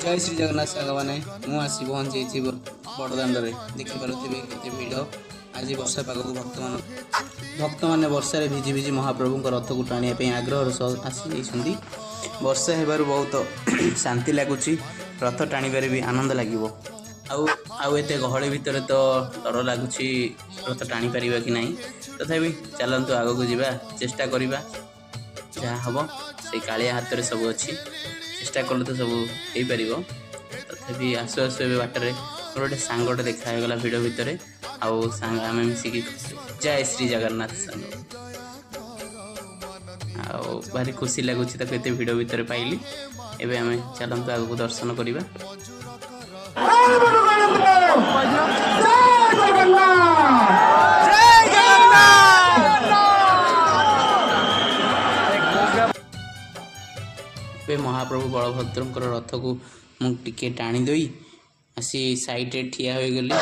जय श्री जगन्नाथ सांग मैंने मुझे पहुँची बड़दाण्ड देखिपे केते भिड़ आज वर्षा पाग भक्त मैंने वर्षा भिजी भिजी महाप्रभु रथ को टाणी आग्रह सह आसी वर्षा होबार बहुत शांति लगुच रथ टाणीबार भी आनंद लगे आते गहली भितर तो डर लगुच रथ टाणी पार कि नहीं तथापि चलतु आग को जावा चेष्टा करवा जहाँ हम से कालिया हाथ में सब अच्छी चेष्टा कले तो सब हो पार तथापि आसु आसु ए बाटर मोर गोटे सांगटे देखागला भिड़ भितर आउ सांग आम मिसिकी जय श्री जगन्नाथ सांग आउ भारी खुशी लगुच केते भिड़ भितर पाइली एबे आम चलतु आगू दर्शन करवा महाप्रभु बलभद्र रथ को मुझे टाणी दई आसी साइड रे ठिया हो गली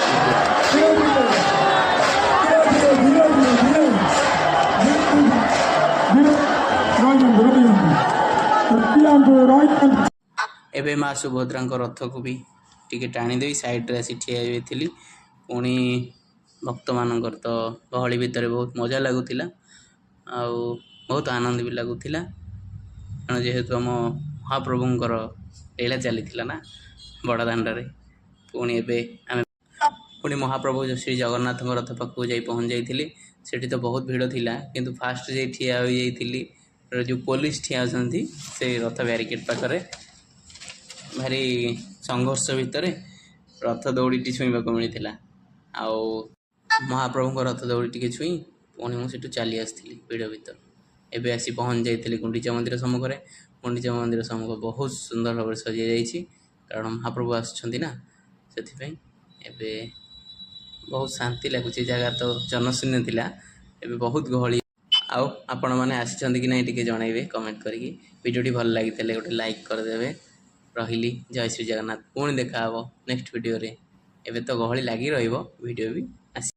एबे माँ सुभद्रा रथ को भी टिके टाणी दई साइड रे आसी ठिया होइथिली पुणी भक्त मानकर तो गहली भितर बहुत मजा लगुला आ बहुत आनंद भी लगुला जेहेतु आम महाप्रभुंर लीला चली ना बड़दाण्ड पुणी एवं पुणी महाप्रभु श्री जगन्नाथ रथ पाखक जा पहुँच जाइली सेठी तो बहुत भिड़ थिला किंतु फास्ट जा ठिया हो जाइली जो पुलिस ठिया होती से रथ ब्यारिकेड पाखरे भारी संघर्ष भितर रथ दौड़ी छुईवा मिलता आउ महाप्रभु रथ दौड़ी टी छुई पुणी मुझे चली आसती भिड़ भितर एबे आसी पहुँच जाइली गुंडीचा मंदिर सम्मुख में गुंडीचा मंदिर सम्मुख बहुत सुंदर भाव सजा जाइए कारण महाप्रभु आसुँच से बहुत शांति लगुच जगह तो जनशून्य थिला एबे बहुत गहली आउ आपण मैंने आसी कि नहीं जनइबे कमेंट करिकी वीडियोटी भल लगी गोटे लाइक करदे रही जय श्री जगन्नाथ पुणी देखा नेक्स्ट वीडियो रे एबे तो गहली लगी रहिबो वीडियो भी